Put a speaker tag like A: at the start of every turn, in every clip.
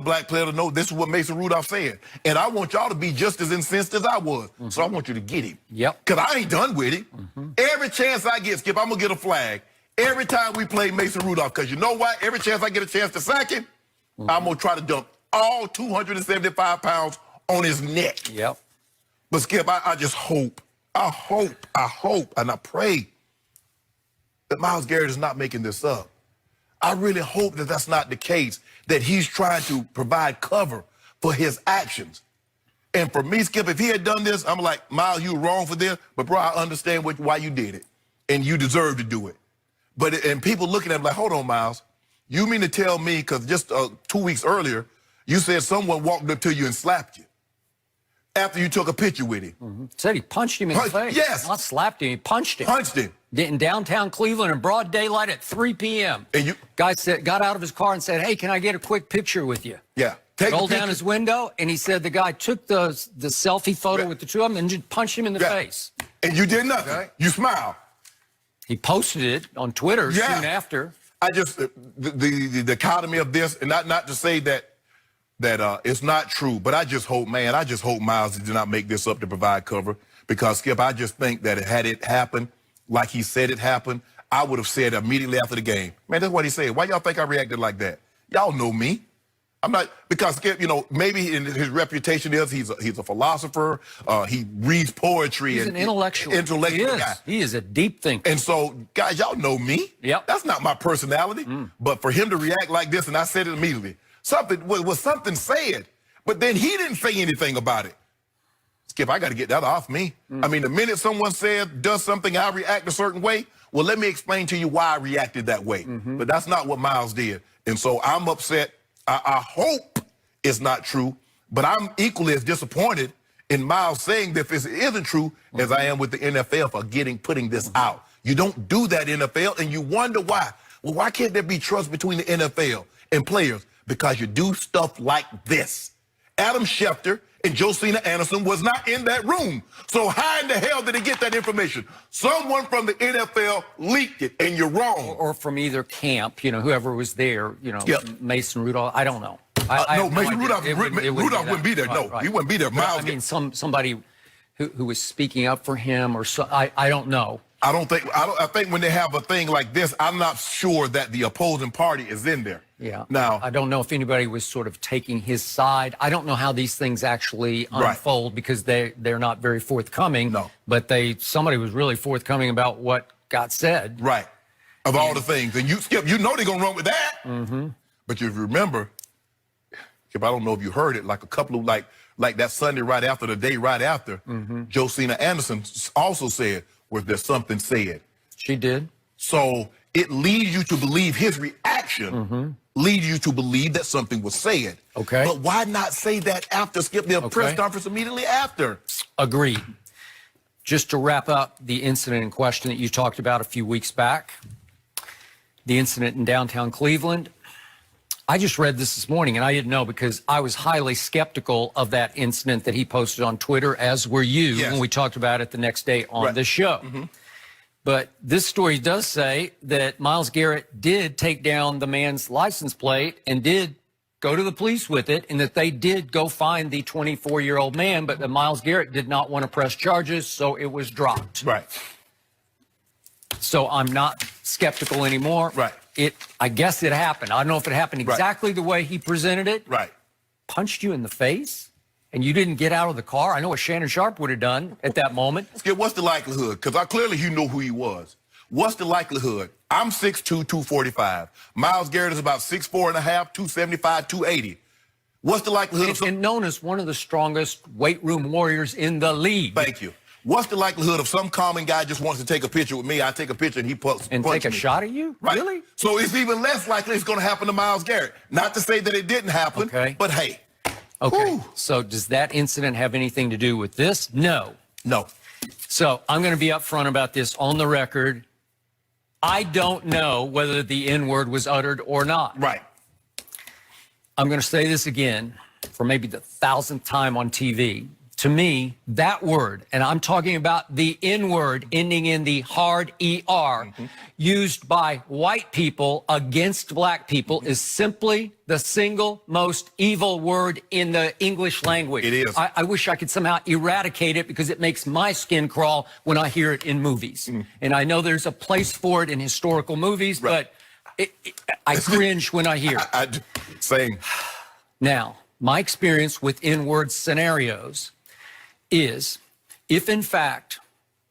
A: black player to know this is what Mason Rudolph said. And I want y'all to be just as incensed as I was. So I want you to get him.
B: Yep.
A: Because I ain't done with him. Every chance I get, Skip, I'm going to get a flag. Every time we play Mason Rudolph. Because you know what? Every chance I get a chance to sack him, I'm going to try to dump all 275 pounds on his neck.
B: Yep.
A: But, Skip, I just hope, I hope, and I pray that Myles Garrett is not making this up. I really hope that that's not the case, that he's trying to provide cover for his actions. And for me, Skip, if he had done this, I'm like, Myles, you were wrong for this, but bro, I understand why you did it, and you deserve to do it. And people looking at him like, hold on, Myles, you mean to tell me, because just 2 weeks earlier, you said someone walked up to you and slapped you after you took a picture with him.
B: Said he punched him in the face.
A: Yes.
B: Not slapped him, he punched him.
A: Punched him.
B: In downtown Cleveland in broad daylight at 3 p.m.
A: And you
B: guy got out of his car and said, hey, can I get a quick picture with you?
A: Yeah.
B: Rolled down his window, and he said the guy took the selfie photo with the two of them and just punched him in the face.
A: And you did nothing. Okay. You smiled.
B: He posted it on Twitter soon after.
A: I just, the dichotomy of this, and not to say that it's not true, but I just hope, man, Myles did not make this up to provide cover, because, Skip, I just think that had it happened like he said it happened, I would have said immediately after the game, man, that's what he said. Why y'all think I reacted like that? Y'all know me. I'm not, because, Skip, you know, maybe in his reputation is he's a philosopher. He reads poetry.
B: He's an intellectual.
A: Intellectual guy.
B: He is a deep thinker.
A: And so, guys, y'all know me.
B: Yep.
A: That's not my personality. But for him to react like this, and I said it immediately, something was something said, but then he didn't say anything about it. Skip, I got to get that off me. I mean, the minute someone does something, I react a certain way. Well, let me explain to you why I reacted that way. But that's not what Myles did. And so I'm upset. I hope it's not true, but I'm equally as disappointed in Myles saying that this isn't true as I am with the NFL for putting this out. You don't do that, NFL, and you wonder why. Well, why can't there be trust between the NFL and players? Because you do stuff like this. Adam Schefter and Josina Anderson was not in that room. So how in the hell did he get that information? Someone from the NFL leaked it, and you're wrong.
B: Or from either camp, you know, whoever was there, you know, Mason Rudolph, I don't know.
A: No, Mason Rudolph wouldn't be there. No, he wouldn't be there. Myles,
B: I mean, somebody who was speaking up for him, or so, I don't know.
A: I think when they have a thing like this, I'm not sure that the opposing party is in there.
B: Yeah.
A: Now,
B: I don't know if anybody was sort of taking his side. I don't know how these things actually unfold because they're not very forthcoming.
A: No.
B: But somebody was really forthcoming about what got said.
A: Right. Of all the things. And you, Skip, you know they're going to run with that. But if you remember, Skip, I don't know if you heard it, like a couple of, like that Sunday right after, the day right after, Josina Anderson also said, was there something said?
B: She did.
A: So it leads you to believe his reaction, leads you to believe that something was said.
B: Okay.
A: But why not say that after, Skip, their press conference immediately after?
B: Agreed. Just to wrap up the incident in question that you talked about a few weeks back, the incident in downtown Cleveland. I just read this morning, and I didn't know because I was highly skeptical of that incident that he posted on Twitter, as were you, when we talked about it the next day on this show. But this story does say that Myles Garrett did take down the man's license plate and did go to the police with it, and that they did go find the 24-year-old man, but that Myles Garrett did not want to press charges, so it was dropped.
A: Right.
B: So I'm not skeptical anymore.
A: Right.
B: I guess it happened. I don't know if it happened exactly the way he presented it.
A: Right.
B: Punched you in the face, and you didn't get out of the car. I know what Shannon Sharp would have done at that moment.
A: Skip, what's the likelihood? Because clearly you know who he was. What's the likelihood? I'm 6'2", 245. Myles Garrett is about 6'4.5", 275, 280. What's the likelihood?
B: And known as one of the strongest weight room warriors in the league.
A: Thank you. What's the likelihood of some common guy just wants to take a picture with me? I take a picture and he punches me.
B: And take a shot at you?
A: Right.
B: Really?
A: So it's even less likely it's going to happen to Myles Garrett. Not to say that it didn't happen, but hey.
B: Okay.
A: Whew.
B: So does that incident have anything to do with this? No.
A: No.
B: So I'm going to be upfront about this on the record. I don't know whether the N-word was uttered or not.
A: Right.
B: I'm going to say this again for maybe the 1,000th time on TV to me, that word, and I'm talking about the N word ending in the hard ER, used by white people against black people, is simply the single most evil word in the English language.
A: It is.
B: I wish I could somehow eradicate it because it makes my skin crawl when I hear it in movies. And I know there's a place for it in historical movies,
A: Right.
B: but I cringe when I hear it.
A: I same.
B: Now, my experience with N-word scenarios is if, in fact,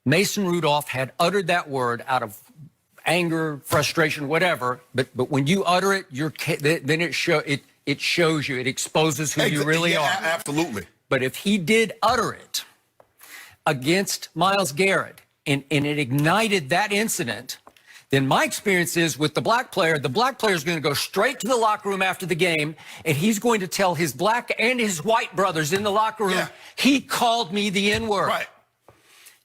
B: Mason Rudolph had uttered that word out of anger, frustration, whatever, but when you utter it, then it shows you, it exposes who you really are.
A: Absolutely.
B: But if he did utter it against Myles Garrett and it ignited that incident, then my experience is with the black player is going to go straight to the locker room after the game, and he's going to tell his black and his white brothers in the locker room, he called me the N-word.
A: Right.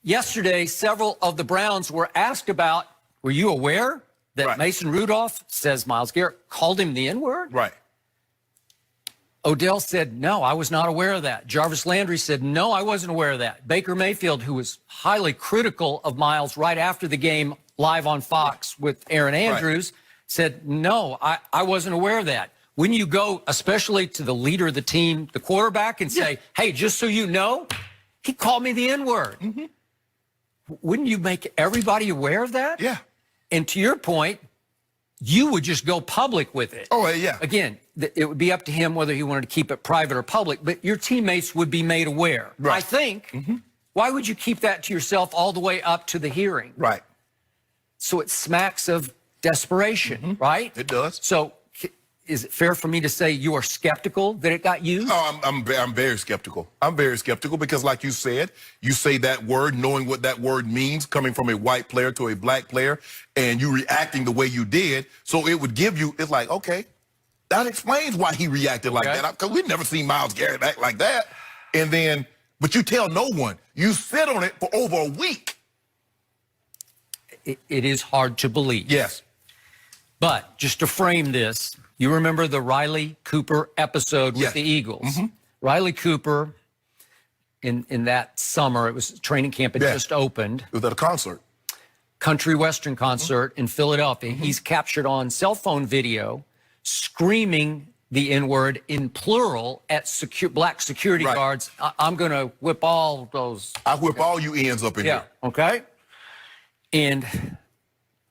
B: Yesterday, several of the Browns were asked about, were you aware that Mason Rudolph says Myles Garrett called him the N-word?
A: Right.
B: Odell said, no, I was not aware of that. Jarvis Landry said, no, I wasn't aware of that. Baker Mayfield, who was highly critical of Myles right after the game live on Fox with Aaron Andrews, said, no, I wasn't aware of that. When you go, especially to the leader of the team, the quarterback, and say, hey, just so you know, he called me the N-word. Wouldn't you make everybody aware of that?
A: Yeah.
B: And to your point, you would just go public with it.
A: Oh, yeah.
B: Again, it would be up to him whether he wanted to keep it private or public, but your teammates would be made aware.
A: Right.
B: I think, why would you keep that to yourself all the way up to the hearing?
A: Right.
B: So it smacks of desperation, right?
A: It does.
B: So is it fair for me to say you are skeptical that it got used?
A: Oh, I'm very skeptical. I'm very skeptical because, like you said, you say that word knowing what that word means, coming from a white player to a black player, and you reacting the way you did. So it would give you, it's like, okay, that explains why he reacted like that. Because we've never seen Myles Garrett act like that. And then, but you tell no one. You sit on it for over a week.
B: It is hard to believe.
A: Yes.
B: But just to frame this, you remember the Riley Cooper episode with the Eagles. Riley Cooper, in that summer, it was training camp had just opened.
A: It was at a concert.
B: Country Western concert in Philadelphia. He's captured on cell phone video screaming the N-word in plural at black security guards. I'm going to whip all those.
A: I whip all you ends up in here.
B: Okay. And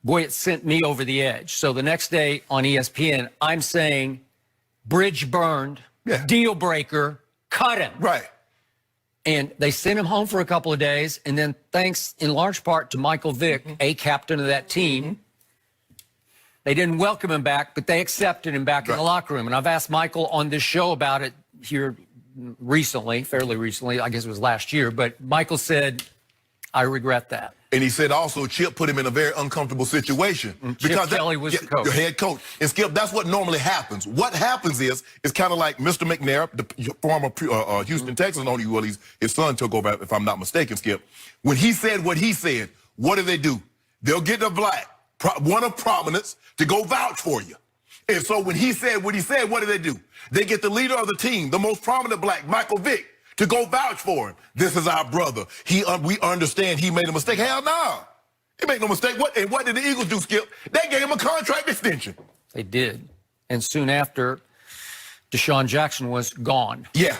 B: boy, it sent me over the edge. So the next day on ESPN, I'm saying, bridge burned, deal breaker, cut him.
A: Right.
B: And they sent him home for a couple of days. And then thanks in large part to Michael Vick, a captain of that team, they didn't welcome him back, but they accepted him back in the locker room. And I've asked Michael on this show about it here recently, fairly recently, I guess it was last year. But Michael said, I regret that.
A: And he said also Chip put him in a very uncomfortable situation.
B: Because Kelly was the coach.
A: The head coach. And Skip, that's what normally happens. What happens is, it's kind of like Mr. McNair, the former Houston Texans owner, well, his son took over, if I'm not mistaken, Skip. When he said what he said, what do? They'll get the black, one of prominence, to go vouch for you. And so when he said what he said, what do? They get the leader of the team, the most prominent black, Michael Vick, to go vouch for him. This is our brother. We understand he made a mistake. Hell no. He made no mistake. What did the Eagles do, Skip? They gave him a contract extension.
B: They did. And soon after, Deshaun Jackson was gone.
A: Yeah.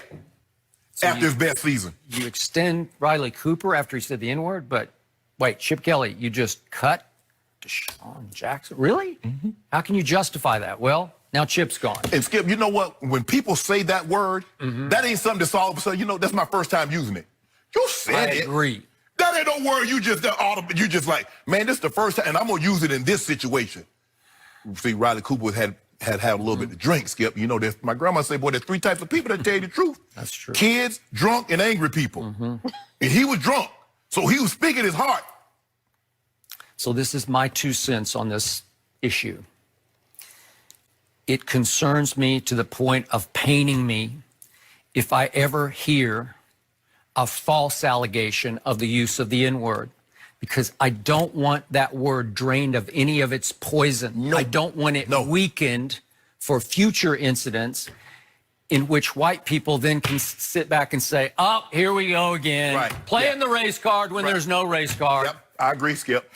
B: So
A: after his best season.
B: You extend Riley Cooper after he said the N-word, but wait, Chip Kelly, you just cut Deshaun Jackson? Really? How can you justify that? Well, now Chip's gone.
A: And Skip, you know what? When people say that word, that ain't something that's all of a sudden, that's my first time using it. You said it.
B: I agree.
A: That ain't no word you just like, man, this is the first time, and I'm going to use it in this situation. See, Riley Cooper had a little bit to drink, Skip. You know, my grandma said, boy, there's 3 types of people that tell you the truth.
B: That's true.
A: Kids, drunk, and angry people. And he was drunk, so he was speaking his heart.
B: So this is my 2 cents on this issue. It concerns me to the point of paining me if I ever hear a false allegation of the use of the N-word, because I don't want that word drained of any of its poison.
A: No.
B: I don't want it weakened for future incidents. in which white people then can sit back and say, oh, here we go again.
A: Right.
B: Playing the race card when there's no race card.
A: Yep, I agree, Skip.